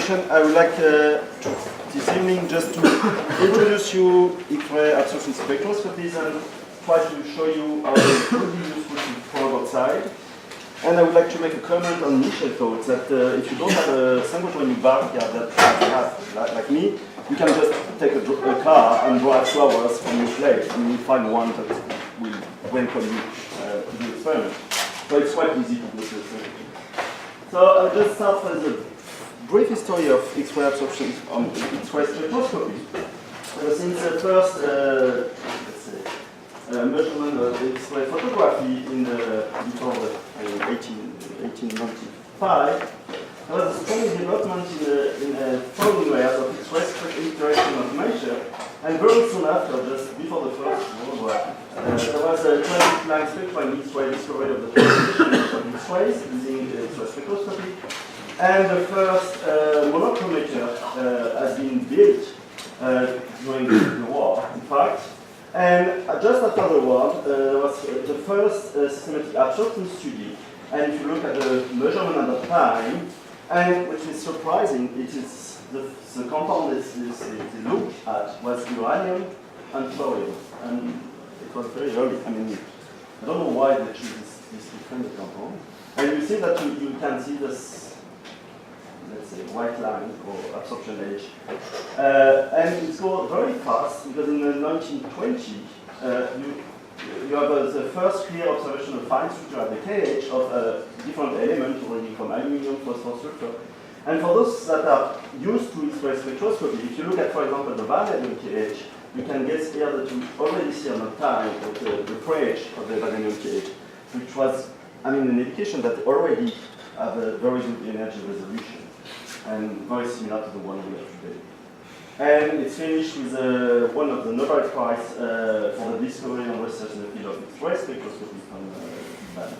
presentation, I would like this evening just to introduce you X-ray absorption spectroscopies and try to show you how they could be useful to probe outside. And I would like to make a comment on initial thoughts that if you don't have a synchrotron in your backyard that you have, like me, you can just take a car and drive 2 hours from your place and you'll find one that will welcome you to the experiment. So it's quite easy to do this. So I'll just start with a brief history of X-ray absorption on X-ray spectroscopy. Since the first measurement of X-ray photography in before 1895, there was a strong development in following layers of X-ray interaction of nature, and very soon after, just before the First World War, there was a transit-line spectra in X-ray discovery of the transmission of X-rays using X-ray spectroscopy, and the first monochromator has been built during the war, in fact. And just after the war, there was the first systematic absorption study. And if you look at the measurement at the time, and which is surprising, it is the compound that they looked at was uranium and thorium. And it was very early. I mean, I don't know why they choose this different compound. And you see that you can see this, let's say, white line or absorption edge. And it's going very fast because in the 1920s, you have the first clear observation of fine structure at the KH of different elements ranging from aluminium, phosphor, sulfur. And for those that are used to X-ray spectroscopy, if you look at, for example, the vanadium KH, you can guess here that you already see on the time the pre-H of the vanadium KH, which was, I mean, an indication that they already have a very good energy resolution and very similar to the one we have today. And it's finished with one of the Nobel Prize for the discovery and research in the field of X-ray spectroscopy from Japan.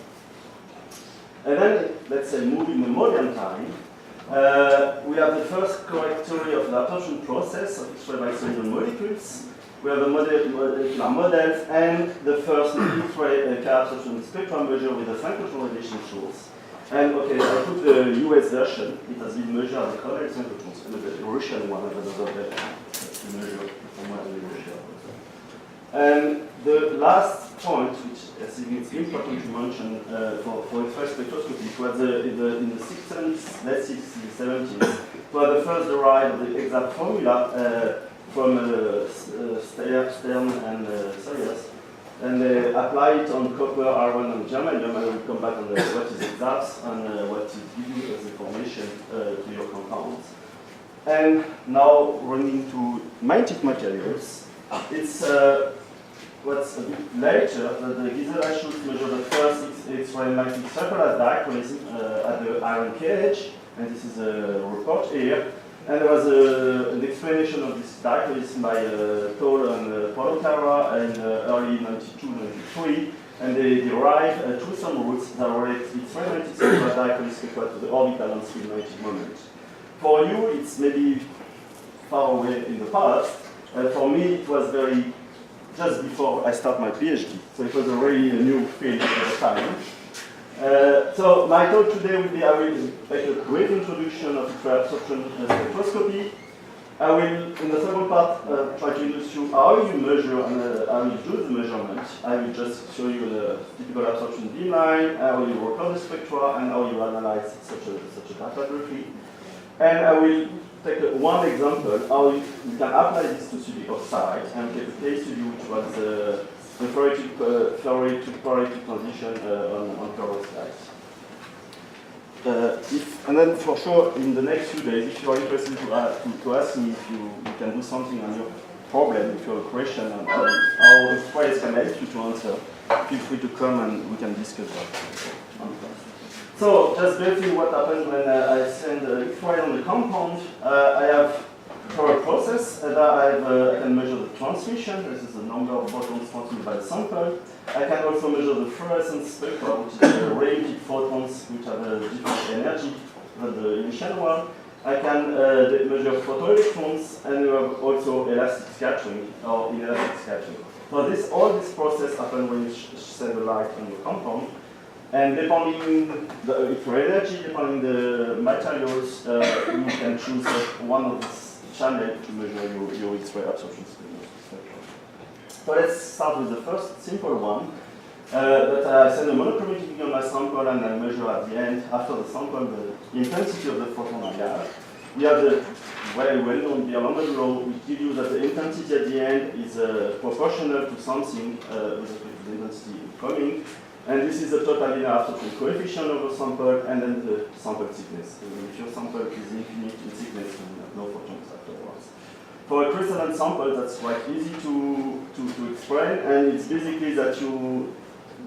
And then, let's say, moving the modern time, we have the first correct theory of the absorption process of X-ray by solid molecules. We have the molecular models and the first X-ray absorption spectrum measure with a synchrotron radiation source. And okay, I put the US version. It has been measured at the correct synchrotrons, and the Russian one has another version to measure from what we measure. And the last point, which I think it's important to mention for X-ray spectroscopy, it was in the 60s, late 60s, 70s, it was the first derived of the exact formula from Stern and Sayers. And they apply it on copper, iron, and germanium, and we'll come back on what is exact and what is giving as information to your compounds. And now running to magnetic materials, it's what's a bit later that the Gisela Schultz measured the first X-ray magnetic circular dichroism at the iron KH, and this is a report here. And there was an explanation of this dichroism by Toll and Poloncara in early 92-93, and they derived two some roots that relate X-ray magnetic circular dichroism to the orbital and spin magnetic moment. For you, it's maybe far away in the past. For me, it was just before I start my PhD, so it was a really new field at the time. So my talk today will be, I will make a brief introduction of X-ray absorption spectroscopy. I will, in the second part, try to introduce you how you measure and how you do the measurement. I will just show you the typical absorption beamline, how you record the spectra, and how you analyze such a data briefly. And I will take one example, how you can apply this to study outside, and take a case study which was the ferritic transition on perovskites. And then for sure, in the next few days, if you are interested to ask me if you can do something on your problem, if you have a question on how X-rays can help you to answer, feel free to come and we can discuss that. So, just briefly what happens when I send X-ray on the compound. I have for a process that I can measure the transmission. This is the number of photons transmitted by the sample. I can also measure the fluorescence spectra, which is the radiated photons which have a different energy than the initial one. I can measure photoelectrons, and we have also elastic scattering or inelastic scattering. So all this process happens when you send the light on the compound. And depending the X-ray energy, depending the materials, you can choose one of these channels to measure your X-ray absorption spectrum. So let's start with the first simple one. That I send a monochromatic on my sample and I measure at the end, after the sample, the intensity of the photon I have. We have the very well-known Beer-Lambert law, which gives you that the intensity at the end is proportional to something with respect to the intensity coming. And this is the total linear absorption coefficient of the sample and then the sample thickness. So if your sample is infinite in thickness, you have no photons afterwards. For a crystalline sample, that's quite easy to explain, and it's basically that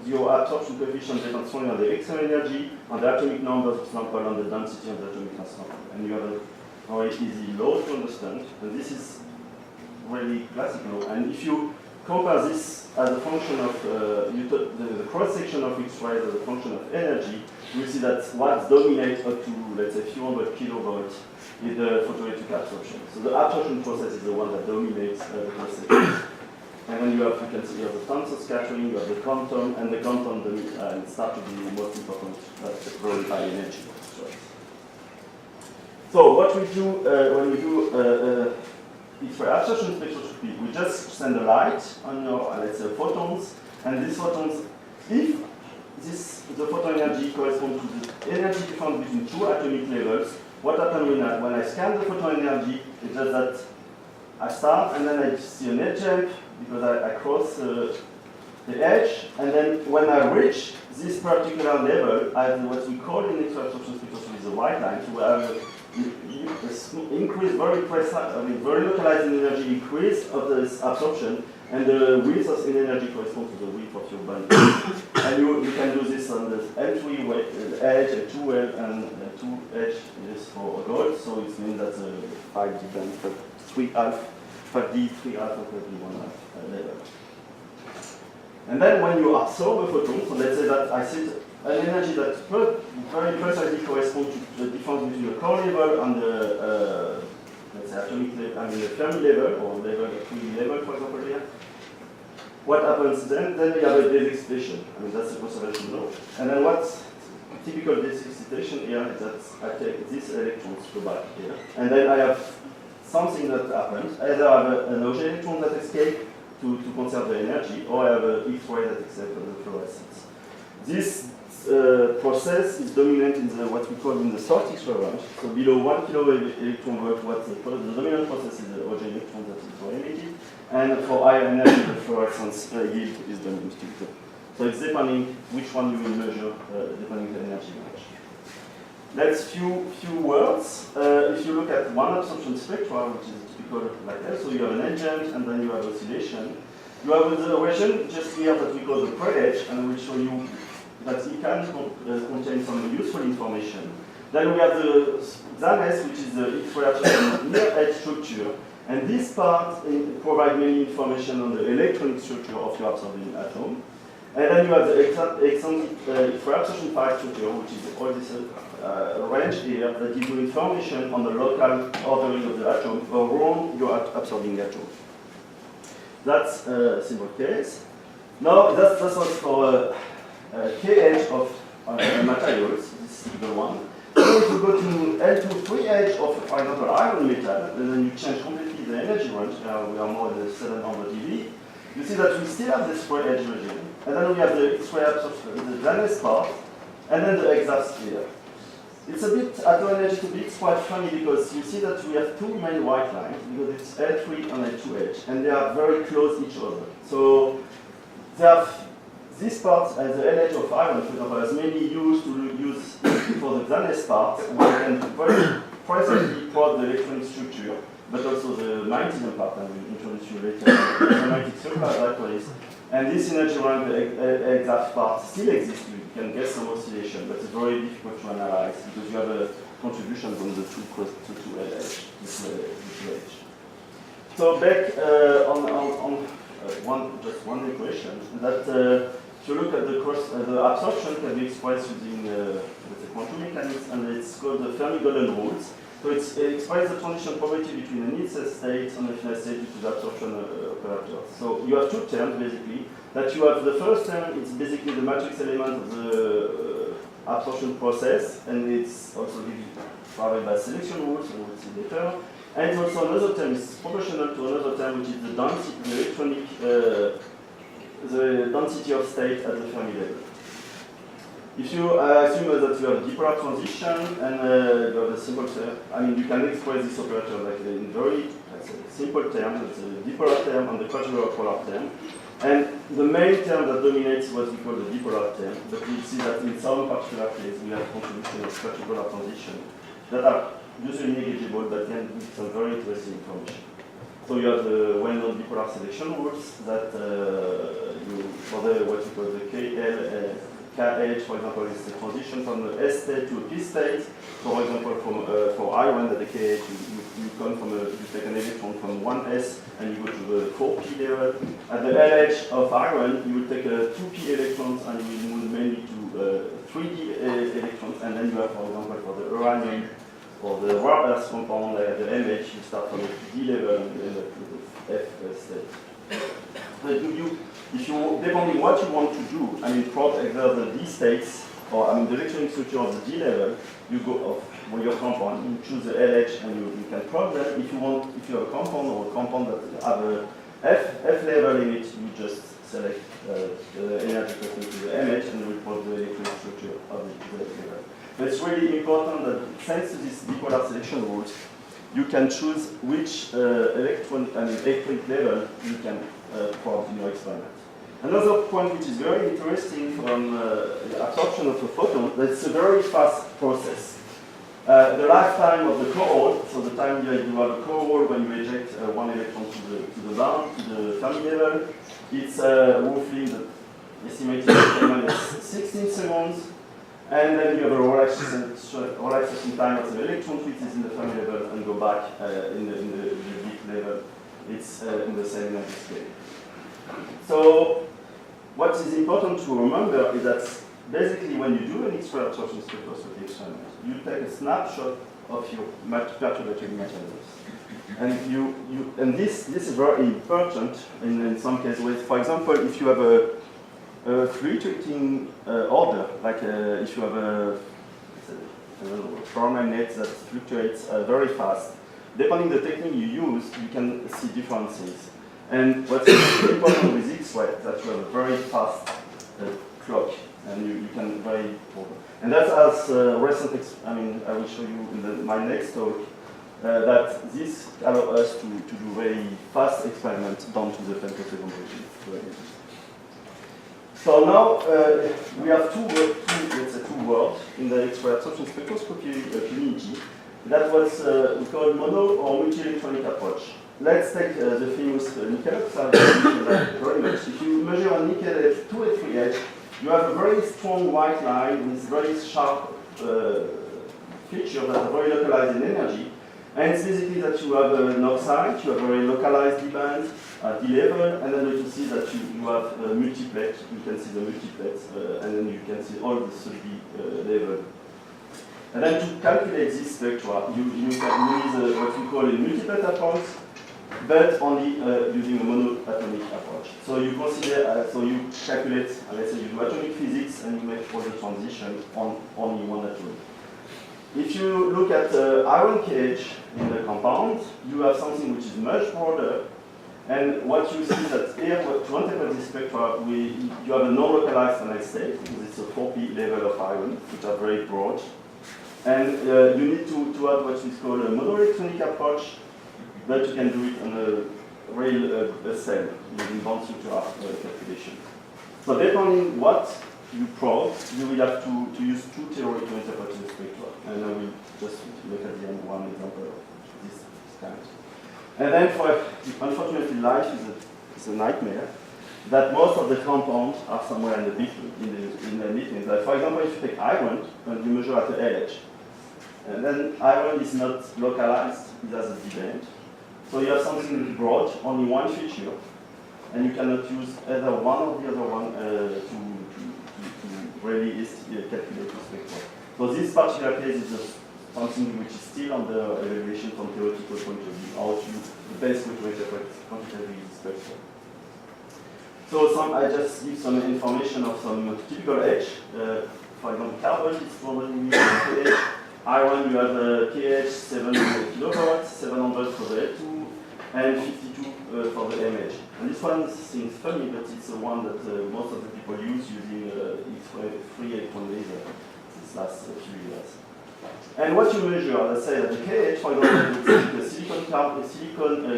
your absorption coefficient depends only on the X-ray energy, on the atomic numbers of the sample, on the density of the atomic mass sample. And you have a very easy law to understand, and this is really classical. And if you compare this as a function of the cross-section of X-rays as a function of energy, you see that what dominates up to, let's say, a few hundred kilovolts is the photoelectric absorption. So the absorption process is the one that dominates the cross-section. And then you can see you have the tensor scattering, you have the quantum, and the quantum start to be the most important, that's very high energy. So what we do when we do X-ray absorption spectroscopy, we just send a light on your, let's say, photons, and these photons, if the photon energy corresponds to the energy difference between two atomic levels, what happens when I scan the photon energy is just that I start and then I see an edge jump because I cross the edge, and then when I reach this particular level, I have what we call in X-ray absorption spectroscopy the white line. So I have increase very precise, very localized in energy increase of this absorption, and the width of in energy corresponds to the width of your band. And you can do this on the L3 edge, a 2 and 2 edge is for gold, so it means that the 5D band for 5D, 3 half, and 1 half level. And then when you absorb a photon, so let's say that I set an energy that very precisely corresponds to the difference between the core level and the, let's say, atomic level, I mean the Fermi level, or level 3 level, for example, here. What happens then? Then we have a Day's excitation. I mean, that's the conservation law. And then what's typical Day's excitation here is that I take these electrons to go back here. And then I have something that happens. Either I have an Auger electron that escapes to conserve the energy, or I have an X-ray that escapes from the fluorescence. This process is dominant in what we call in the short X-ray range. So below 1 kilo-electron volt, what the dominant process is the Auger electron that is emitted. And for higher energy, the fluorescence yield is dominant. So it's depending which one you will measure, depending the energy range. Let's few words. If you look at one absorption spectra, which is typical like that, so you have an agent and then you have oscillation. You have the region just here that we call the pre-edge, and we will show you that it can contain some useful information. Then we have the ZANES, which is the X-ray absorption near-edge structure. And this part provides many information on the electronic structure of your absorbing atom. And then you have the X-ray absorption phi structure, which is all this range here that gives you information on the local ordering of the atom around your absorbing atom. That's a simple case. Now that's what's for K-edge of materials, this is the one. So if you go to L2 3 edge of, for example, iron metal, and then you change completely the energy range, we are more in the 700 eV, you see that we still have this free edge regime. And then we have the X-ray absorption, the ZANES part, and then the exact here. It's a bit, at low energy to be, it's quite funny because you see that we have two main white lines, because it's L3 and L2 edge, and they are very close to each other. So they have this part as the LH of iron, for example, has mainly used to use for the ZANES part, where you can very precisely plot the electronic structure, but also the magnetism part, and we'll introduce you later, the magnetic circular directories. And this energy rank, the exact part, still exists. You can get some oscillation, but it's very difficult to analyze because you have a contribution from the two LH, the 2H. So back on just one equation, that if you look at the absorption can be expressed using the quantum mechanics, and it's called the Fermi-Golden rules. So it expresses the transition probability between an initial state and a final state due to the absorption operators. So you have two terms basically. that you have the first term, it's basically the matrix element of the absorption process, and it's also provided by selection rules, and we'll see later. And it's also another term, it's proportional to another term, which is the density, the electronic, the density of state at the Fermi level. If you assume that you have dipolar transition and you have a simple term, I mean, you can express this operator like in very simple terms, it's a dipolar term and the quadripolar polar term. And the main term that dominates what we call the dipolar term, but you see that in some particular case we have contribution of quadripolar transition that are usually negligible but can give some very interesting information. So you have the well-known dipolar selection rules that for the what you call the KH, for example, is the transition from the S state to a P state. For example, for iron, that the KH, you come from you take an electron from 1s and you go to the 4p level. At the LH of iron, you will take 2p electrons and you will move mainly to 3d electrons, and then you have, for example, for the uranium or the rare earth compound, like the MH, you start from the d level and end up with the F state. But if you, depending what you want to do, I mean, plot either the D states, or I mean, the electronic structure of the D level, you go off with your compound, you choose the LH and you can plot them. If you have a compound or a compound that have a F level in it, you just select the energy corresponding to the MH and you plot the electronic structure of the F level. But it's really important that thanks to these dipolar selection rules, you can choose which electronic level you can plot in your experiment. Another point which is very interesting from the absorption of a photon, that it's a very fast process. The lifetime of the core, so the time you have a core when you eject one electron to the bound, to the Fermi level, it's roughly the estimated time is 16 seconds, and then you have a relaxation time of the electron which is in the Fermi level and go back in the deep level. It's in the same energy scale. So what is important to remember is that basically when you do an X-ray absorption spectroscopy experiment, you take a snapshot of your perturbatory materials. And this is very important in some cases. For example, if you have a fluctuating order, like if you have a ferromagnet that fluctuates very fast, depending on the technique you use, you can see different things. And what's important with X-ray is that you have a very fast clock, and you can very. And that's as recent. I will show you in my next talk that this allows us to do very fast experiments down to the femtosecond region. So now we have two worlds in the X-ray absorption spectroscopy community. That was we call mono or multi-electronic approach. Let's take the famous nickel oxide very much. If you measure a nickel at 2 and 3H, you have a very strong white line with very sharp features that are very localized in energy. And it's basically that you have an oxide, you have a very localized D band at D level, and then you see that you have a multiplex. You can see the multiplex, and then you can see all the sub-D level. And then to calculate this spectra, you use what we call a multiplet approach, but only using a monoatomic approach. So you consider, so you calculate, let's say you do atomic physics and you make all the transition on only one atom. If you look at iron cage in the compound, you have something which is much broader. And what you see that here, to interpret this spectra, you have a non-localized finite state, because it's a 4p level of iron, which are very broad. And you need to add what is called a monoelectronic approach, but you can do it on a real cell using bond structure calculation. So depending what you probe, you will have to use two theories to interpret the spectra. And I will just look at the end one example of this kind. And then unfortunately life is a nightmare, that most of the compounds are somewhere in the between. Like for example, if you take iron and you measure at the LH, and then iron is not localized, it has a D band. So you have something broad, only one feature, and you cannot use either one or the other one to really calculate the spectrum. So this particular case is just something which is still under evaluation from theoretical point of view, how to the best way to interpret quantitatively the spectrum. So I just give some information of some typical edge. For example, carbon is normally KH. Iron, you have a KH 700 kilowatts, 700 for the L2, and 52 for the MH. And this one seems funny, but it's the one that most of the people use using free electron laser these last few years. And what you measure, let's say that the KH, for example, the silicon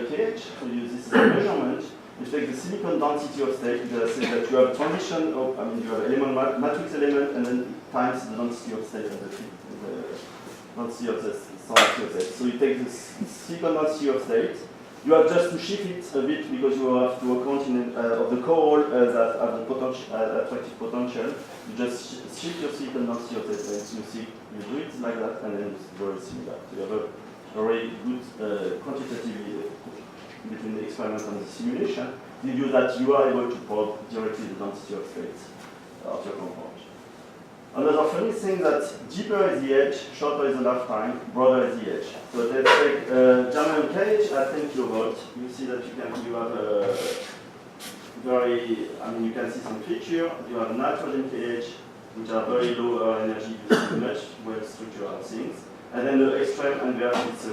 KH, so this is a measurement. You take the silicon density of state, you say that you have transition of, you have element, matrix element, and then times the density of state of the density of the state. So you take this silicon density of state, you have just to shift it a bit because you have to account of the core that have the potential, attractive potential. You just shift your silicon density of state, and you see, you do it like that, and then it's very similar. So you have a very good quantitative between the experiment and the simulation, give you that you are able to plot directly the density of states of your compound. Another funny thing that deeper is the edge, shorter is the lifetime, broader is the edge. So let's take Jaouen1 KH at 10 kilovolts. You see that you have a very, you can see some feature. You have nitrogen KH, which are very low energy, much well structured things. And then the extreme inverse, it's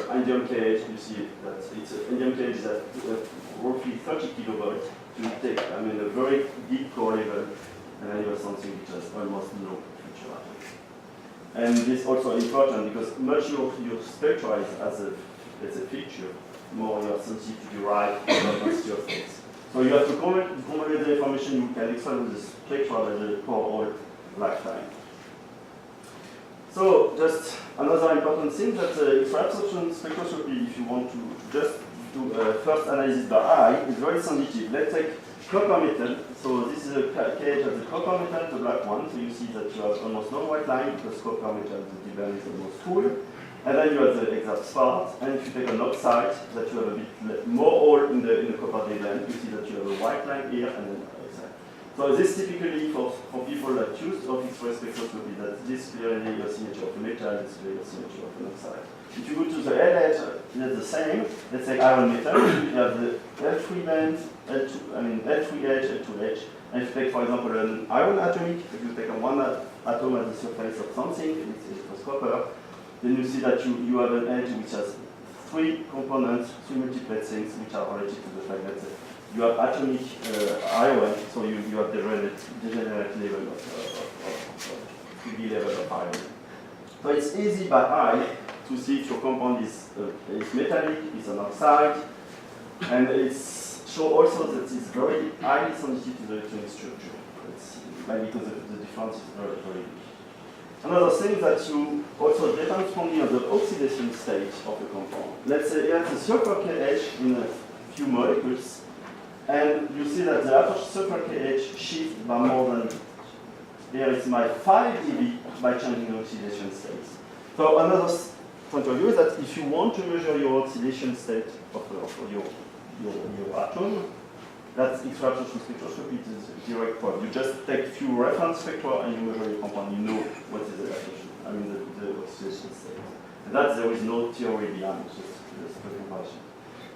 indium KH. You see that it's indium KH is at roughly 30 kilovolts. You take, a very deep core level, and then you have something which has almost no future atoms. And this is also important because much of your spectra is as a feature, more you are sensitive to derive the density of states. So you have to combine the information you can extract with the spectra as a core all lifetime. So just another important thing that X-ray absorption spectroscopy, if you want to just do first analysis by eye, is very sensitive. Let's take copper metal. So this is a KH of the copper metal, the black one. So you see that you have almost no white line because copper metal, the divan is almost full. And then you have the exact part. And if you take an oxide, that you have a bit more hole in the copper divan, you see that you have a white line here and then oxide. So this typically for people that use of X-ray spectroscopy, that this clearly your signature of a metal, this clearly your signature of an oxide. If you go to the LH, it's the same. Let's say iron metal, you have the L3 band, L3H, L2H. And if you take, for example, an iron atomic, if you take one atom at the surface of something, it was copper, then you see that you have an edge which has three components, three multiplet things which are related to the fact that you have atomic iron, so you have degenerate level of 3D level of iron. So it's easy by eye to see if your compound is metallic, is an oxide, and it's show also that it's very highly sensitive to the electronic structure. It's because the difference is very, very big. Another thing that you also depend strongly on the oxidation state of the compound. Let's say here's a sulfur KH in a few molecules, and you see that the sulfur KH shifts by more than, here it's my 5 dB by changing the oxidation states. So another point of view is that if you want to measure your oxidation state of your atom, that's X-ray absorption spectroscopy, it is a direct probe. You just take a few reference spectra and you measure your compound, you know what is the absorption, the oxidation state. And that there is no theory behind, it's just a comparison.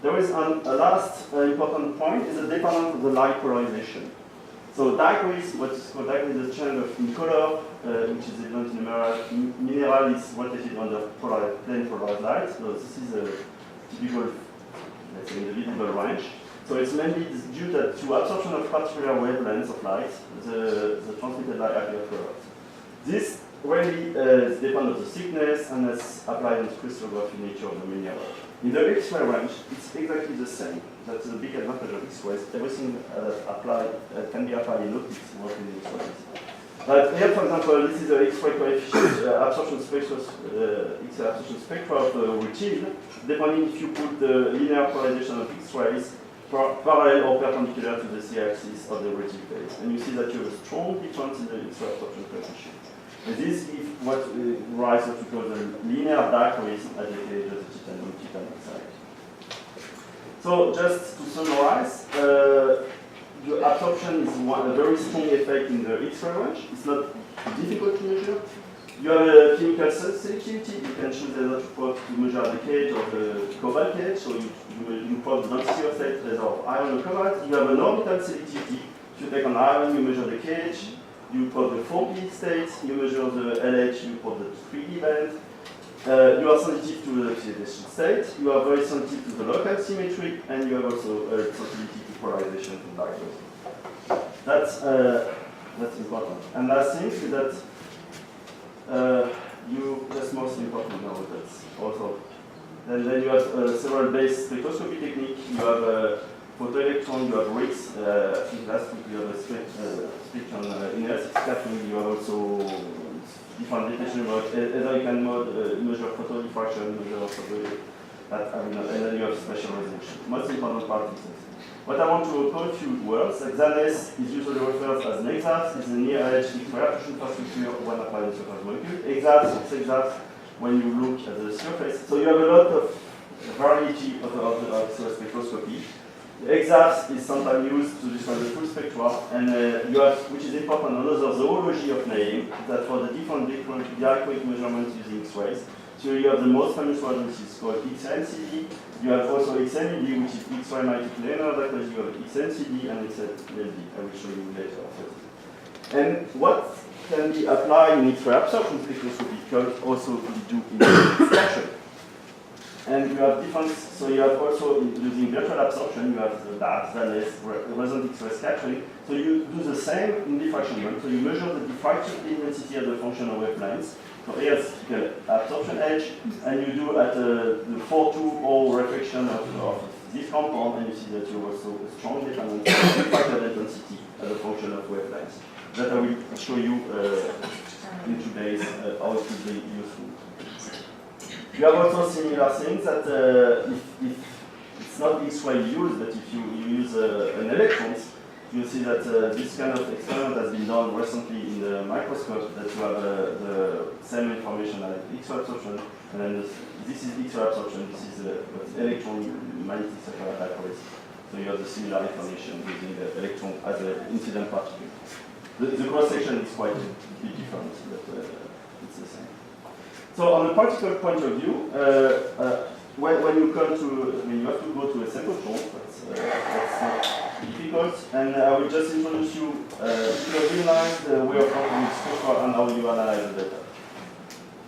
There is a last important point, is the dependence of the light polarization. So dichroism, what is called dichroism, is a change in color, which is evident in the mineral is rotated under plane polarized light. So this is a typical, let's say, invisible range. So it's mainly due to absorption of particular wavelengths of light, the transmitted light appear colors. This really depends on the thickness and is applied on the crystallography nature of the mineral. In the X-ray range, it's exactly the same. That's the big advantage of X-rays. Everything can be applied in optics, not in X-rays. But here, for example, this is the X-ray coefficient absorption spectra of routine. Depending if you put the linear polarization of X-rays parallel or perpendicular to the z-axis of the routine phase. And you see that you have a strong difference in the X-ray absorption coefficient. And this is what rise what we call the linear dichroism at the edge of the titanium oxide. So just to summarize, the absorption is a very strong effect in the X-ray range. It's not difficult to measure. You have a chemical selectivity. You can choose either to probe to measure the KH or the cobalt KH, so you probe the density of state either of iron or cobalt. You have an orbital selectivity. If you take an iron, you measure the KH, you probe the 4p state, you measure the LH, you probe the 3d band. You are sensitive to the oxidation state, you are very sensitive to the local symmetry, and you have also a sensitivity to polarization from dichroism. That's important. And last thing is that that's most important now. That's also. Then you have several base spectroscopy techniques. You have photoelectron, you have RICS. I think last week you have a speech on inertics scattering. You have also different detection mode. Either you can measure photo diffraction, measure photo, and then you have spatial resolution. Most important part is this. What I want to call a few words. XANES is usually referred as an EXAFS. It's a near-edge X-ray infrastructure when applied to surface molecule. EXAFS when you look at the surface. So you have a lot of variety of spectroscopy. The EXAFS is sometimes used to describe the full spectra, and you have, which is important, another zoology of name, that for the different dichroic measurements using X-rays. So you have the most famous one, which is called XNCD. You have also XNED, which is X-ray multiplanar, because you have XNCD and XNLD. I will show you later. And what can be applied in X-ray absorption spectroscopy can also be done in extraction. And you have different, so you have also, using virtual absorption, you have the XANES, resonant X-ray scattering. So you do the same in diffraction. So you measure the diffraction intensity as a function of wavelengths. So here it's absorption edge, and you do at the 4-2-0 reflection of this compound, and you see that you also a strong dependence on diffraction intensity as a function of wavelengths. That I will show you in 2 days how it will be useful. You have also similar things that if it's not X-ray used, but if you use an electrons, you see that this kind of experiment has been done recently in the microscope, that you have the same information as X-ray absorption, and then this is X-ray absorption, this is electron magnetic spectral dichroism. So you have the similar information using the electron as an incident particle. The cross-section is quite a bit different, but it's the same. So on a practical point of view, when you come to, you have to go to a synchrotron, that's not difficult, and I will just introduce you to realize the way of working with spectra and how you analyze the data.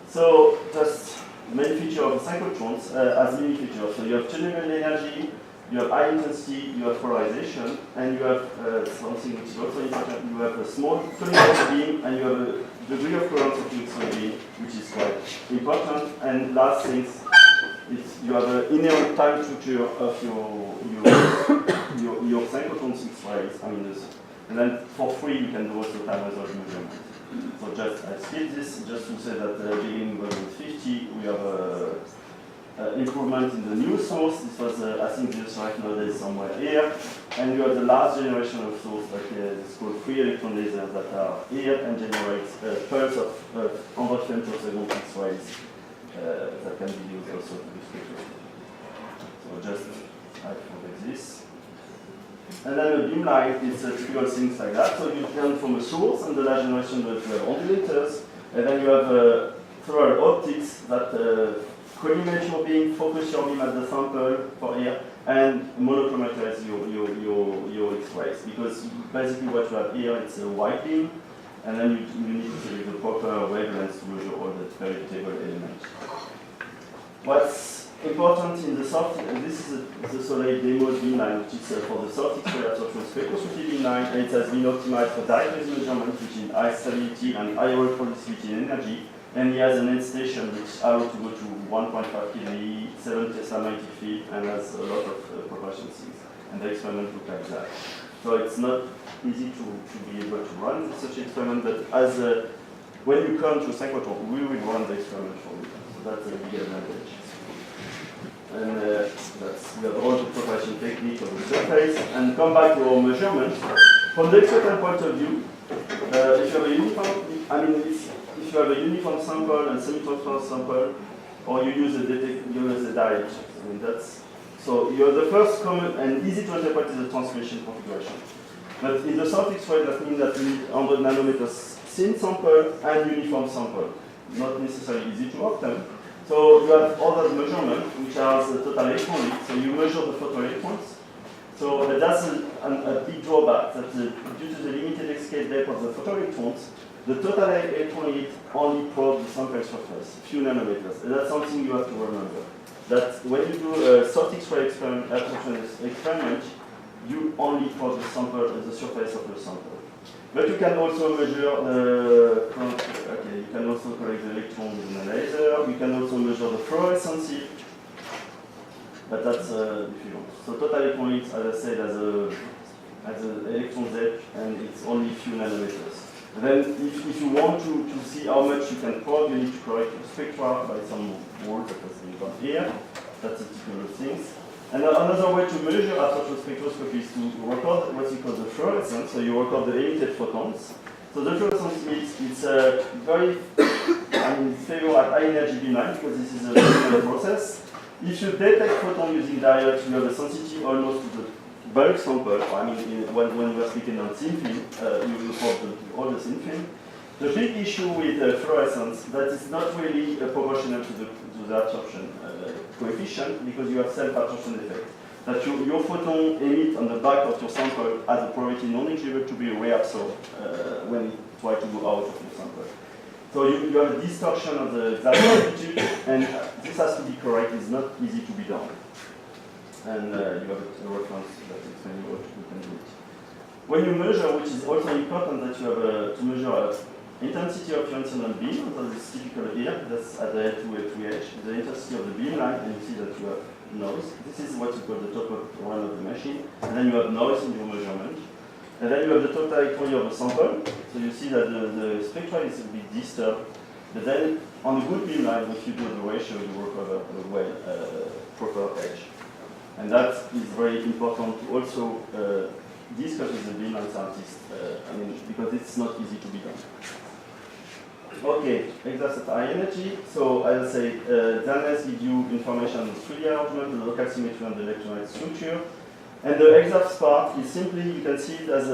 So just main feature of the synchrotrons as many features. So you have general energy, you have high intensity, you have polarization, and you have something which is also important. You have a small conical beam, and you have a degree of current of the X-ray beam, which is quite important. And last thing is you have an inherent time structure of your synchrotron X-rays. And then for free you can do also time resolution measurement. So just I skip this just to say that beginning with 50 we have improvement in the new source. This was, I think this right now is somewhere here. And you have the last generation of source that is called free electron lasers that are here and generate pulse of 100 femtosecond X-rays that can be used also to do spectroscopy. So just I forget this. And then a beam light is typical things like that. So you turn from a source, and the last generation that you have ondulators, and then you have through optics that collimate your beam, focus your beam at the sample for here, and monochromatize your X-rays. Because basically what you have here, it's a white beam, and then you need to select the proper wavelengths to measure all the veritable elements. What's important in the soft, this is the Soleil demo beam line, which is for the soft X-ray absorption spectroscopy beam line, and it has been optimized for direct measurement, which is high stability and high reproducibility in energy. And he has an end station which allows to go to 1.5 kV, 7 Tesla magnetic field, and has a lot of propulsion things. And the experiment looks like that. So it's not easy to be able to run such an experiment, but as when you come to synchrotron, we will run the experiment for you. So that's a big advantage. And we have all the propulsion technique of the surface. And come back to our measurement. From the experimental point of view, if you have a uniform, if you have a uniform sample and semi-transparent sample, or you use a direct. That's so. You have the first common and easy to interpret is the transmission configuration. But in the soft X-ray, that means that we need 100 nanometers thin sample and uniform sample. not necessarily easy to obtain. So you have other measurements, which are the total electron leak. So you measure the photoelectrons. So that's a big drawback, that due to the limited escape depth of the photoelectrons, the total electron leak only probes the sample surface, few nanometers. And that's something you have to remember. That when you do a soft X-ray experiment, you only probe the sample, the surface of the sample. But you can also measure the, okay, you can also collect the electrons in a laser. You can also measure the fluorescence, but that's if you want. So total electron leak, as I said, as an electron depth, and it's only a few nanometers. And then if you want to see how much you can probe, you need to correct your spectra by some words that has been done here. That's a typical things. And another way to measure absorption spectroscopy is to record what you call the fluorescence. So you record the emitted photons. So the fluorescence it's very, it's favored at high energy beamline because this is a linear process. If you detect photon using diodes, you have a sensitivity almost to the bulk sample. When we are speaking on thin film, you report all the thin film. The big issue with fluorescence that is not really proportional to the absorption coefficient because you have self-absorption effect. That your photon emit on the back of your sample has a probability non-negligible to be reabsorbed when you try to go out of your sample. So you have a distortion of the exact amplitude, and this has to be correct. It's not easy to be done. And you have a reference that explains how you can do it. When you measure, which is also important that you have to measure intensity of your incident beam, that is typical here, that's at the L2H, the intensity of the beam line, and you see that you have noise. This is what you call the top one of the machine, and then you have noise in your measurement. And then you have the total electron of the sample, so you see that the spectra is a bit disturbed, but then on a good beam line, if you do the ratio, you recover a well proper edge. And that is very important to also discuss with the beam line scientist, because it's not easy to be done. Okay, exhaust at high energy. So as I say, DNS gives you information on the 3D arrangement, the local symmetry, and the electrolyte structure. And the exhaust part is simply, you can see it as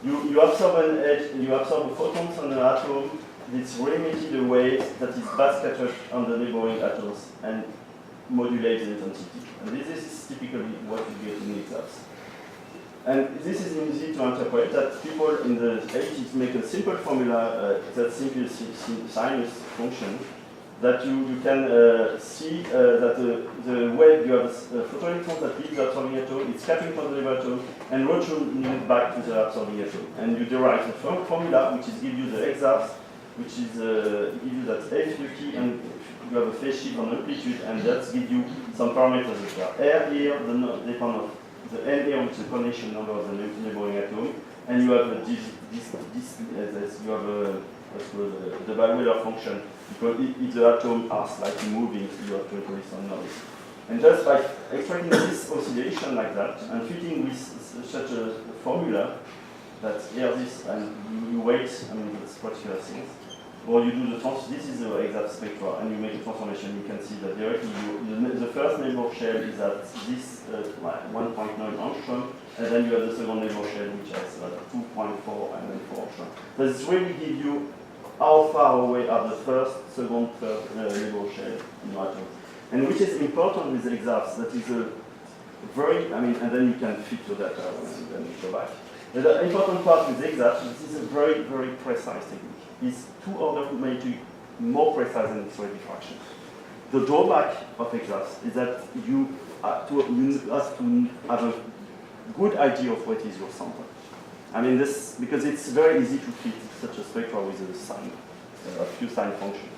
you absorb an edge, and you absorb the photons on an atom. It's re-emitted away that is backscattered on the neighboring atoms and modulates the intensity. And this is typically what you get in exhausts. And this is easy to interpret, that people in the 80s make a simple formula, that simple sinus function, that you can see that the way you have a photoelectron that leaves the absorbing atom, it's catching from the level atom, and returning it back to the absorbing atom. And you derive the formula, which is give you the exhaust, which is give you that F50, and you have a phase shift on amplitude, and that gives you some parameters as well. R here, depend on the N here, which is the connection number of the neighboring atom, and you have you have the Bauer function, because if the atoms are slightly moving, you have to increase some noise. And just by extracting this oscillation like that, and fitting with such a formula, that here this, and you wait, that's particular things, or you do this is the exact spectra, and you make a transformation, you can see that directly the first neighbor shell is at this 1.9 angstrom, and then you have the second neighbor shell, which has 2.4 and then 4 angstrom. So this really gives you how far away are the first, second, third neighbor shell in your atom. And which is important with exhausts, that is a very, and then you can fit your data and then go back. The important part with exhausts, this is a very, very precise technique. It's 2 orders of magnitude more precise than X-ray diffraction. The drawback of exhausts is that you have to have a good idea of what is your sample. This, because it's very easy to fit such a spectra with a sign, a few sign function.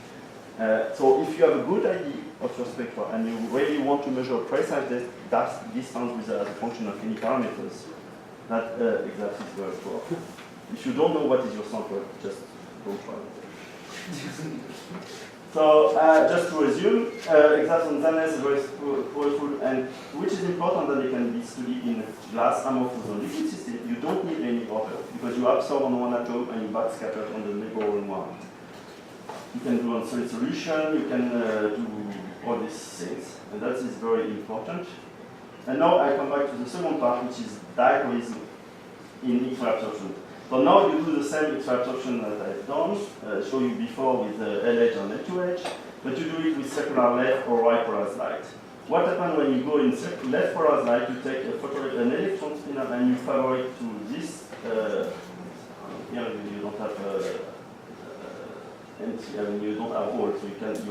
So if you have a good idea of your spectra and you really want to measure a precise distance with a function of any parameters, that exhaust is very poor. If you don't know what is your sample, just don't try it. So just to resume, exhausts on DNS is very powerful, and which is important that they can be studied in glass amorphous on liquid system. You don't need any order because you absorb on one atom and you backscatter on the neighboring one. You can do on solid solution, you can do all these things, and that is very important. And now I come back to the second part, which is dichroism in X-ray absorption. So now you do the same X-ray absorption that I've done, show you before with LH and L2H, but you do it with circular left or right polarized light. What happens when you go in left polarized light, you take an electron spinner and you favor it to this, here you don't have empty, I mean you don't have hole, so you have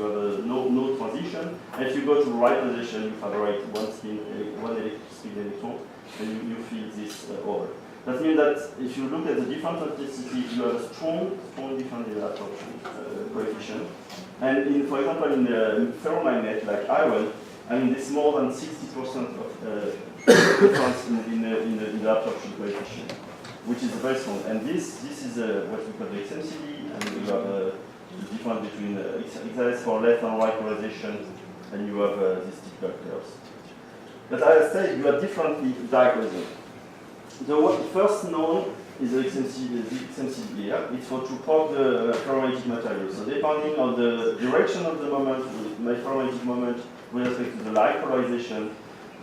no transition. And if you go to the right position, you favorite one electric spin electron, and you feel this hole. That means that if you look at the different intensity, you have a strong difference in absorption coefficient. And for example, in the ferromagnet like iron, I mean, there's more than 60% of difference in the absorption coefficient, which is very strong. And this is what we call the XMCD, and you have the difference between XRS for left and right polarization, and you have these typical curves. But as I said, you have different dichroism. The first known is the XMCD here. It's for to probe the ferromagnetic material. So depending on the direction of the moment, my ferromagnetic moment with respect to the light polarization,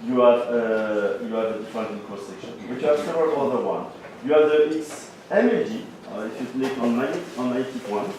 you have a different cross section. But you have several other ones. You have the XMLG, if you click on 91,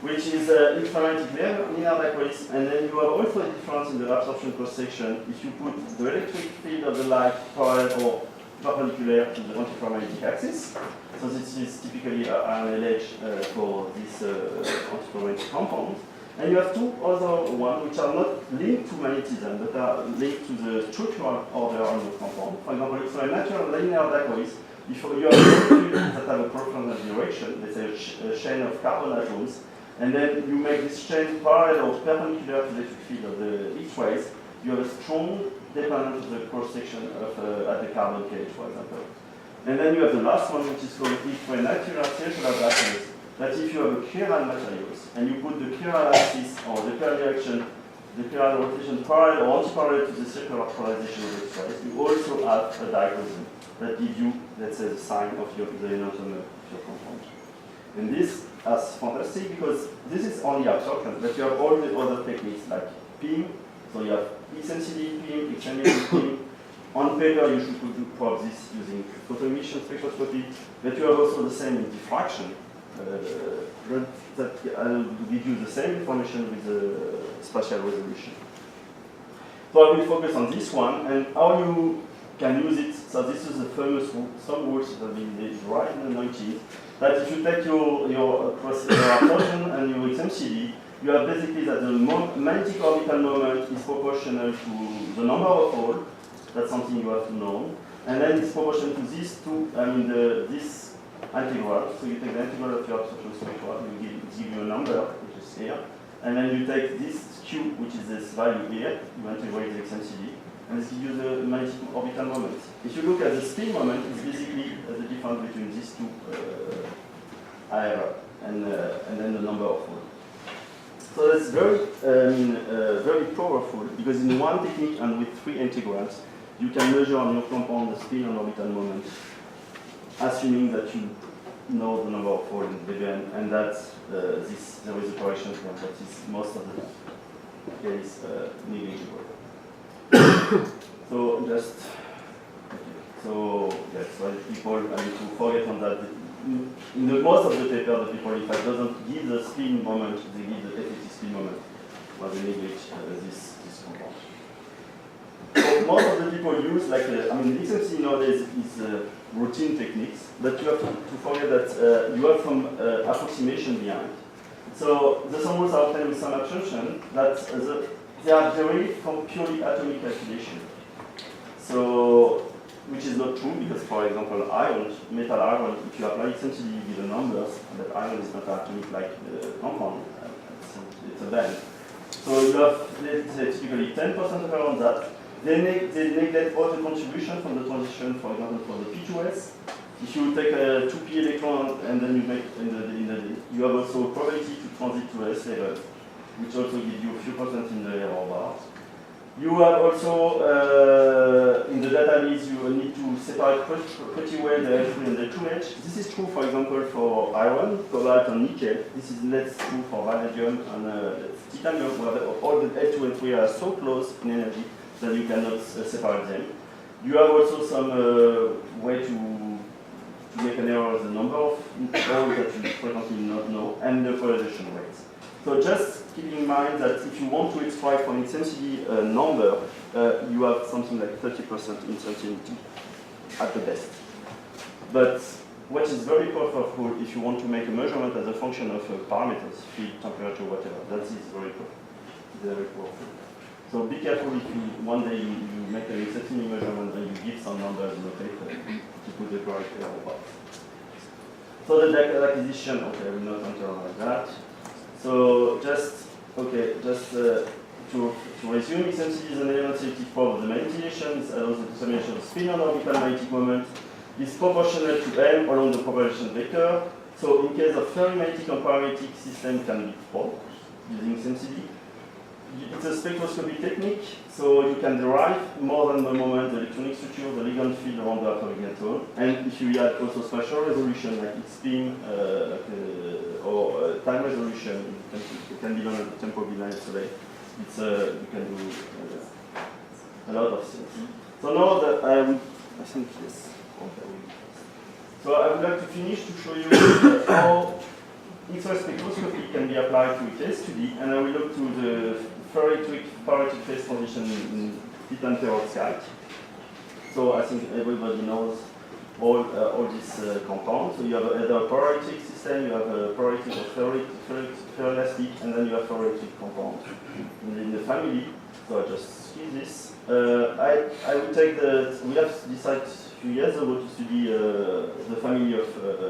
which is inframagnetic linear dichroism, and then you have also a difference in the absorption cross section if you put the electric field of the light parallel or perpendicular to the antiferromagnetic axis. So this is typically an LH for this antiferromagnetic compound. And you have two other ones which are not linked to magnetism, but are linked to the structural order of the compound. For example, for a natural linear dichroism, if you have molecules that have a preferential direction, let's say a chain of carbon atoms, and then you make this chain parallel or perpendicular to the electric field of the X-rays, you have a strong dependence of the cross-section of at the carbon cage, for example. And then you have the last one, which is called X-ray natural circular dichroism. That if you have a chiral materials and you put the chiral axis or the chiral direction, the chiral rotation parallel or anti-parallel to the circular polarization of the X-rays, you also have a dichroism that gives you, let's say, the sign of the enantiomer of your compound. And this is fantastic because this is only absorption, but you have all the other techniques like PIM, so you have XMCD, PIM, XMLG, PIM. On paper, you should probe this using photoemission spectroscopy, but you have also the same in diffraction. That will give you the same information with the spatial resolution. So I will focus on this one and how you can use it. So this is the famous some rules that have been derived in the 90s. That if you take your absorption and your XMCD, you have basically that the magnetic orbital moment is proportional to the number of holes. That's something you have to know. And then it's proportional to these two, this integral. So you take the integral of your absorption spectrum, you give you a number, which is here. And then you take this Q, which is this value here, you integrate the XMCD, and this gives you the magnetic orbital moment. If you look at the spin moment, it's basically the difference between these two error and then the number of holes. So that's very powerful because in one technique and with 3 integrals, you can measure on your compound the spin and orbital moment, assuming that you know the number of holes in the BBN and that there is a correction term that is most of the case negligible. So people, I need to forget on that. In most of the paper, the people, in fact, doesn't give the spin moment, they give the effective spin moment, or they neglect this compound. So most of the people use, XMC nowadays is routine techniques, but you have to forget that you have some approximation behind. So the symbols are obtained with some assumption that they are derived from purely atomic calculation. So, which is not true because, for example, metal iron, if you apply XMCD, you give the numbers, but iron is not atomic like the compound, it's a band. So you have, let's say, typically 10% of error on that. They neglect all the contribution from the transition, for example, for the P2S. If you take a 2p electron and then you make, you have also a probability to transit to S level, which also gives you a few percent in the error bars. You have also, in the data list, you need to separate pretty well the L3 and the 2H. This is true, for example, for iron, cobalt, and nickel. This is less true for vanadium and titanium, where all the L2 and 3 are so close in energy that you cannot separate them. You have also some way to to make an error is the number of holes that you frequently not know, and the polarization rates. So just keep in mind that if you want to extract from intensity a number, you have something like 30% uncertainty at the best. But what is very powerful if you want to make a measurement as a function of parameters, speed, temperature, whatever, that is very powerful. So be careful if one day you make an uncertainty measurement and you give some numbers in the paper to put the correct error box. So the data acquisition, okay, I will not enter like that. So just to resume, intensity is an element selective probe of the manipulation. It allows the determination of spin on orbital magnetic moment. It's proportional to M along the propagation vector. So in case of ferrimagnetic and parametric system can be probed using intensity. It's a spectroscopy technique, so you can derive more than the moment, the electronic structure, the ligand field around the atomic atom. And if you add also spatial resolution, like its spin or time resolution, it can be done at the temporal beam so it's you can do a lot of things. So now that I think yes. So I would like to finish to show you how X-ray spectroscopy can be applied to a case study, and I will look to the ferritic phase transition in titan peroxide. So I think everybody knows all these compounds. So you have either a ferritic system, you have a ferritic or ferroelastic, and then you have ferritic compounds in the family. So I just skip this. I will take we have decided a few years ago to study the family of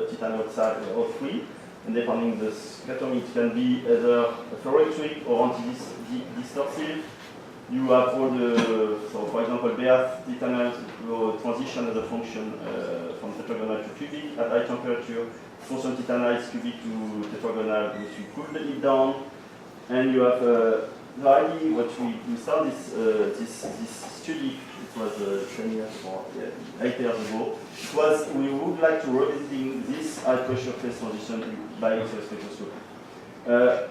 titan oxide of 3. And depending the scattering, it can be either ferritic or anti-distorsive. You have all the, so for example, Beat titanite transition as a function from tetragonal to cubic at high temperature. Function titanite cubic to tetragonal, which you cool it down. And you have Riley, what we started this study, it was 10 years or 8 years ago. It was, we would like to revisiting this high pressure phase transition by X-ray spectroscopy.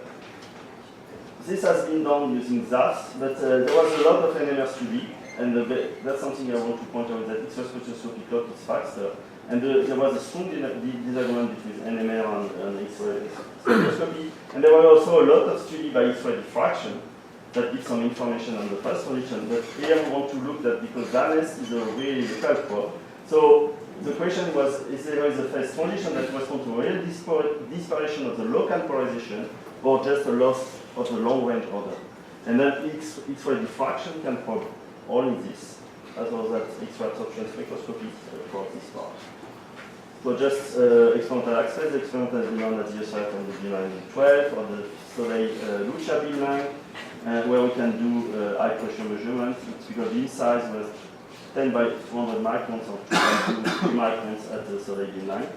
This has been done using ZAFs, but there was a lot of NMR study, and that's something I want to point out, that X-ray spectroscopy clock is faster. And there was a strong disagreement between NMR and X-ray spectroscopy. And there was also a lot of study by X-ray diffraction that gives some information on the phase transition. But here we want to look at, because Vaness is really the culprit. So the question was, is there a phase transition that corresponds to a real dispersion of the local polarization, or just a loss of the long-range order? And then X-ray diffraction can probe all in this, as well as X-ray absorption spectroscopy for this part. So just experimental access, experimental beam at the site on the beamline 12, or the Soleil-Lucia beamline, where we can do high pressure measurements. Because beam size was 10 by 200 microns or 2 microns at the Soleil beamline.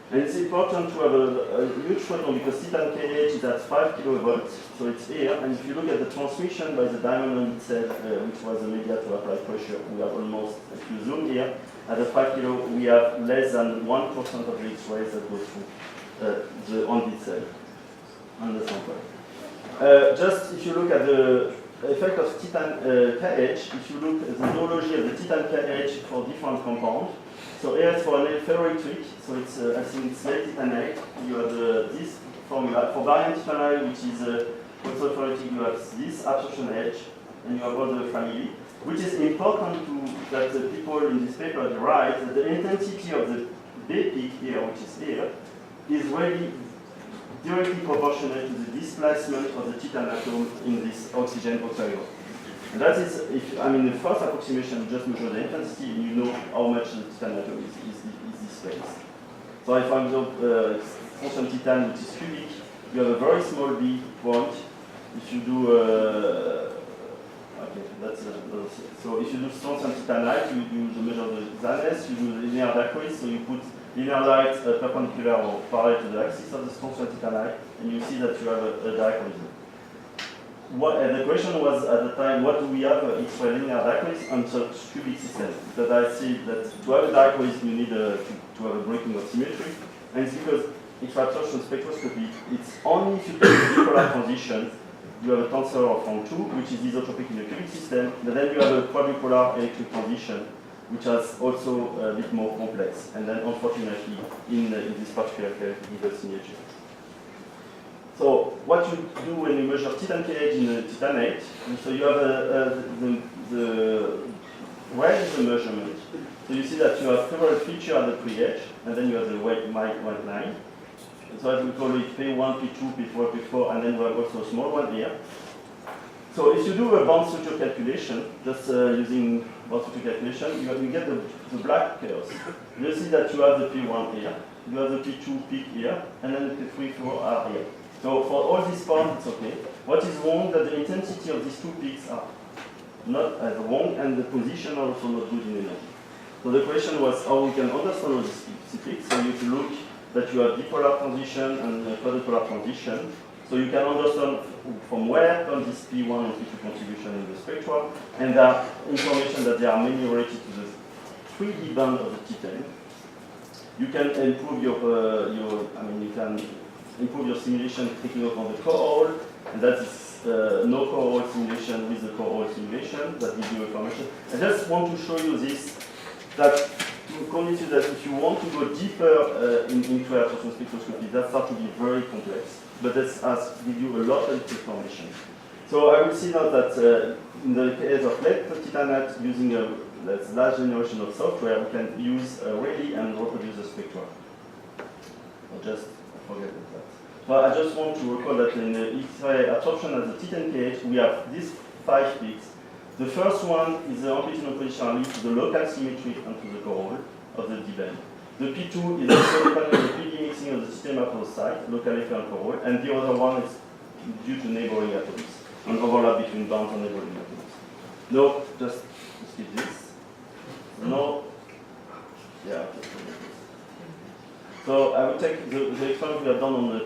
And it's important to have a huge photon because titan KH is at 5 kilovolts, so it's here. And if you look at the transmission by the diamond on itself, which was the media to apply pressure, we have almost, if you zoom here, at the 5 kilo, we have less than 1% of the X-rays that go through the on itself, on the sample. Just if you look at the effect of titan KH, if you look at the zoology of the titan KH for different compounds, so here it's for an ferritic, so it's I think it's lead titanate. You have this formula for barium titanate, which is also ferritic. You have this absorption H, and you have all the family, which is important that the people in this paper write that the intensity of the B peak here, which is here, is really directly proportional to the displacement of the titan atom in this oxygen octagon. And that is, the first approximation, you just measure the intensity and you know how much the titan atom is displaced. So if for example, function titan, which is cubic, you have a very small B point. If you do, so if you do function titanite, you measure the Vaness, you do the linear dichroism, so you put linear light perpendicular or parallel to the axis of the function titanite, and you see that you have a dichroism. The question was at the time, what do we have X-ray linear dichroism on such cubic system? But I see that to have a dichroism, you need to have a breaking of symmetry, and it's because X-ray absorption spectroscopy, it's only if you take a dipolar transition, you have a tensor from 2, which is isotropic in a cubic system, but then you have a quadrupolar electric transition, which is also a bit more complex. And then unfortunately, in this particular case, either signature. So what you do when you measure titan pH in a titanate, so you have where is the measurement? So you see that you have several features at the pH, and then you have the white line. So as we call it P1, P2, P4, P4, and then you have also a small one here. So if you do a bond structure calculation, just using bond structure calculation, you get the black curves. You see that you have the P1 here, you have the P2 peak here, and then the P3, 4 are here. So for all these bonds, it's okay. What is wrong that the intensity of these two peaks are not as wrong, and the position are also not good in energy. So the question was how we can understand all these peaks. So you can look that you have dipolar transition and quadrupolar transition. So you can understand from where comes this P1 and P2 contribution in the spectrum, and there information that they are mainly related to the 3D band of the titan. You can improve you can improve your simulation taking up on the core hole, and that is no core hole simulation with the core hole simulation that gives you information. I just want to show you this, that to convince you that if you want to go deeper into absorption spectroscopy, that starts to be very complex, but that gives you a lot of information. So I will see now that in the case of lead titanate, using a large generation of software, we can use really and reproduce the spectra. Or just forget that. So I just want to recall that in the X-ray absorption at the titan pH, we have these 5 peaks. The first one is the amplitude and position linked to the local symmetry and to the core hole of the D-band. The P2 is also dependent on the PD mixing of the system approach site, local effect and core hole, and the other one is due to neighboring atoms, an overlap between bands and neighboring atoms. No, just skip this. No. Yeah, okay. So I will take the experiment we have done on the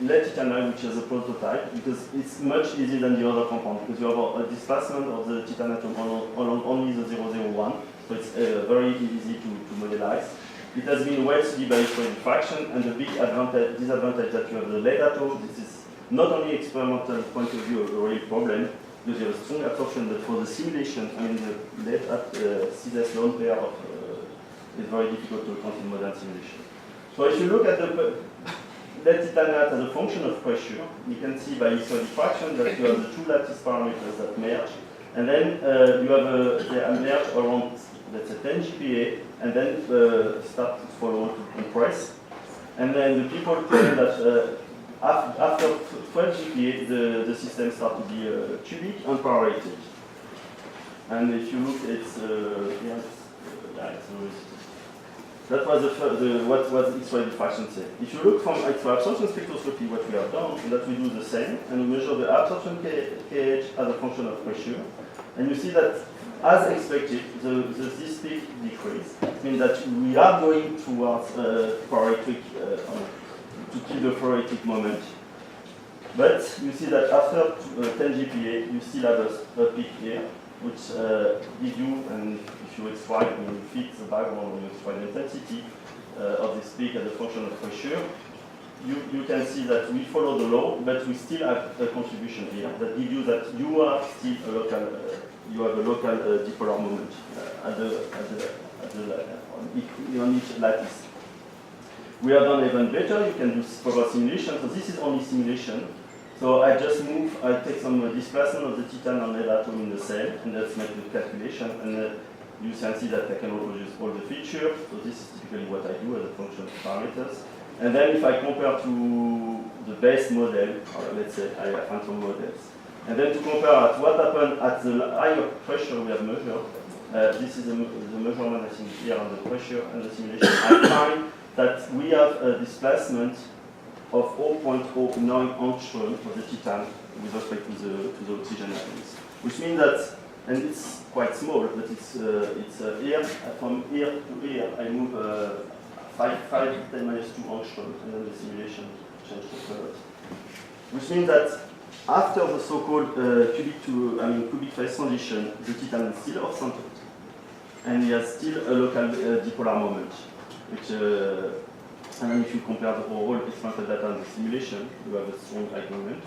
lead titanate, which is a prototype, because it's much easier than the other compound, because you have a displacement of the titan atom along only the 001, so it's very easy to modelize. It has been well studied by X-ray diffraction, and the big disadvantage that you have the lead atom. This is not only experimental point of view a real problem, because you have a strong absorption, but for the simulation, I mean the lead CS lone pair is very difficult to account in modern simulation. So if you look at the lead titanate as a function of pressure, you can see by X-ray diffraction that you have the 2 lattice parameters that merge, and then you have they merge around, let's say, 10 GPa, and then start to follow to compress. And then the people claim that after 12 GPa, the system starts to be cubic and parallatic. And if you look at that was what X-ray diffraction said. If you look from X-ray absorption spectroscopy, what we have done is that we do the same, and we measure the absorption pH as a function of pressure. And you see that, as expected, this peak decrease. It means that we are going towards parallatic, to kill the parallatic moment. But you see that after 10 GPa, you still have a peak here, which gives you, and if you extract, when you fit the background, when you extract the intensity of this peak as a function of pressure, you can see that we follow the law, but we still have a contribution here that gives you that you are still a local, you have a local dipolar moment on each lattice. We have done even better. You can do proper simulation. So this is only simulation. So I just take some displacement of the titan and lead atom in the cell, and let's make the calculation. And you can see that I can reproduce all the features. So this is typically what I do as a function of parameters. And then if I compare to the base model, or let's say I have phantom models, and then to compare at what happened at the higher pressure we have measured, this is the measurement I think here on the pressure and the simulation. I find that we have a displacement of 0.09 angstrom for the titan with respect to the oxygen atoms, which means that, and it's quite small, but it's here, from here to here, I move 5 10 minus 2 angstrom, and then the simulation changes the color. Which means that after the so-called cubic phase transition, the titan is still off-centered, and he has still a local dipolar moment, which, and then if you compare the whole experimental data and the simulation, you have a strong high moment.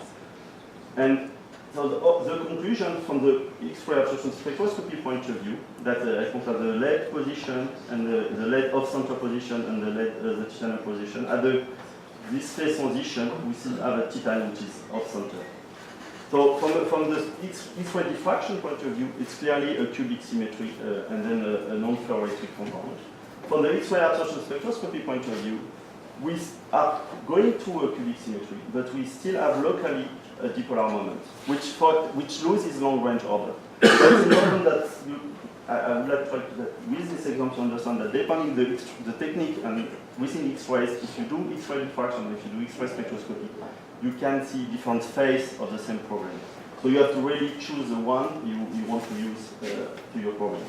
And So the conclusion from the X-ray absorption spectroscopy point of view, that I compare the lead position and the lead off-center position and the titanium position. At this phase transition, we still have a titanium which is off-center. So from the X-ray diffraction point of view, it's clearly a cubic symmetry and then a non-ferroelectric compound. From the X-ray absorption spectroscopy point of view, we are going through a cubic symmetry, but we still have locally a dipolar moment, which loses long-range order. It's important that I would like to try to, with this example, to understand that depending the technique and within X-rays, if you do X-ray diffraction or if you do X-ray spectroscopy, you can see different phases of the same problem. So you have to really choose the one you want to use to your problem.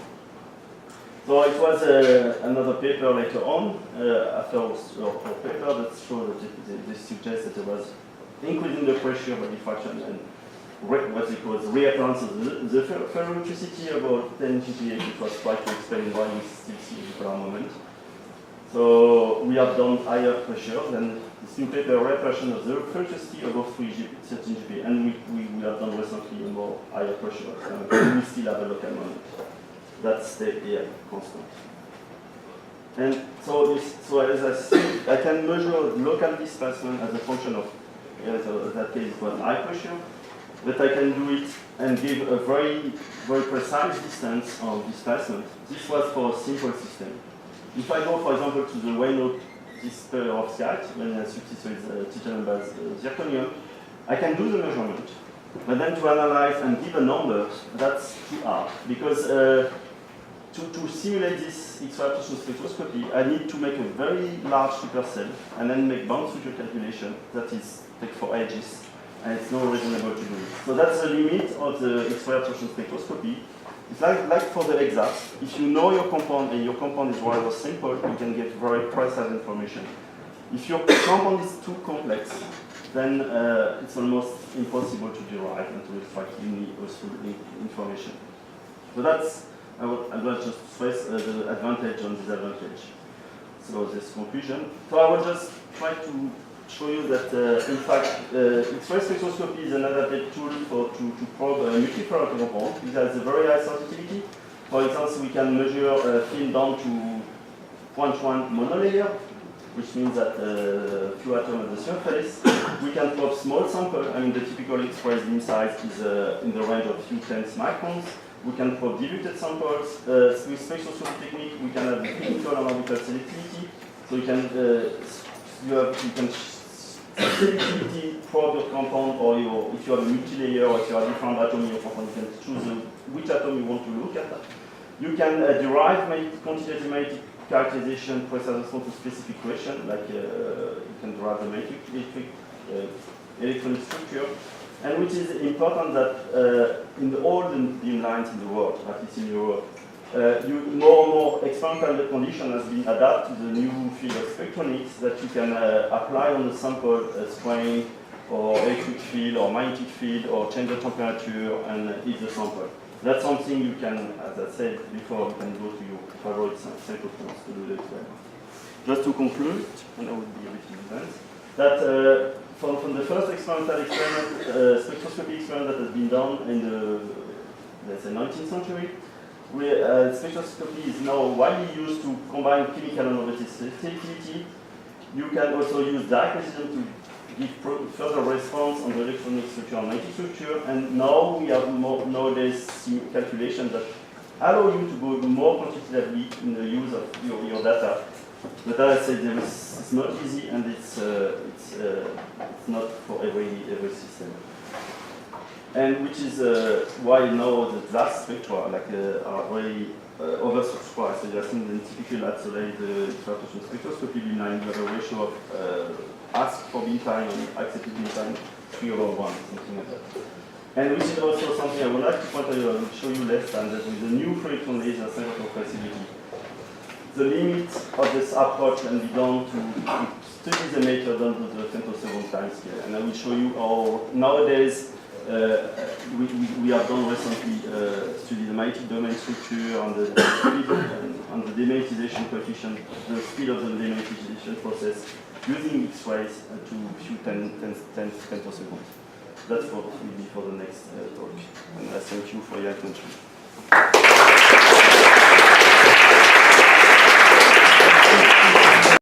So it was another paper later on, after our paper, that showed that they suggest that there was increasing the pressure by diffraction and what they call reappearance of the ferroelectricity about 10 GPa, which was tried to explain why we still see a dipolar moment. So we have done higher pressure, then this new paper reappearance of the ferroelectricity above 13 GPa, and we have done recently a more higher pressure, we still have a local moment. That's the constant. And so as I said, I can measure local displacement as a function of, so in that case it was high pressure, but I can do it and give a very, very precise distance of displacement. This was for a simple system. If I go, for example, to the Wayne disper of site, when I substitute titanium by zirconium, I can do the measurement. But then to analyze and give a number, that's too hard. Because to simulate this X-ray absorption spectroscopy, I need to make a very large supercell and then make bound structure calculation that is take for ages, and it's not reasonable to do it. So that's the limit of the X-ray absorption spectroscopy. It's like for the exact, if you know your compound and your compound is rather simple, you can get very precise information. If your compound is too complex, then it's almost impossible to derive and to extract any useful information. So that's, I'm going to just stress the advantage and disadvantage. So this conclusion. So I will just try to show you that, in fact, X-ray spectroscopy is an adapted tool to probe a multiferrous compound. It has a very high sensitivity. For instance, we can measure a film down to 0.1 monolayer, which means that few atoms at the surface. We can probe small sample. I mean, the typical X-ray beam size is in the range of a few tens microns. We can probe diluted samples. With spectroscopy technique, we can have clinical and orbital selectivity. So you can selectivity probe your compound, or if you have a multi-layer, or if you have different atoms in your compound, you can choose which atom you want to look at. You can derive quantitative magnetic characterization precise response to specific question, like you can derive the magnetic electronic structure. And which is important that in all the beam lines in the world, at least in Europe, more and more experimental condition has been adapted to the new field of spectronics that you can apply on the sample strain or electric field or magnetic field or change the temperature and heat the sample. That's something you can, as I said before, you can go to your favorite cyclotrons to do the experiment. Just to conclude, and I will be a bit in advance, that from the first experimental experiment, spectroscopy experiment that has been done in the, let's say, 19th century, spectroscopy is now widely used to combine chemical and orbital selectivity. You can also use dichroism to give further response on the electronic structure and magnetic structure. And now we have nowadays calculations that allow you to go more quantitatively in the use of your data. But as I said, it's not easy, and it's not for every system. And which is why now the glass spectra are very oversubscribed. So you have seen the typical at the X-ray spectroscopy beam line, you have a ratio of asked for beam time and accepted beam time 3/1, something like that. And which is also something I would like to point out, I will show you last time, that with the new photon laser center flexibility, the limit of this approach can be done to study the matter down to the femtosecond time scale. And I will show you how nowadays we have done recently study the magnetic domain structure and the speed and the demagnetization coefficient, the speed of the demagnetization process using X-rays to few tenths femtoseconds. that's what will be for the next talk. And I thank you for your attention.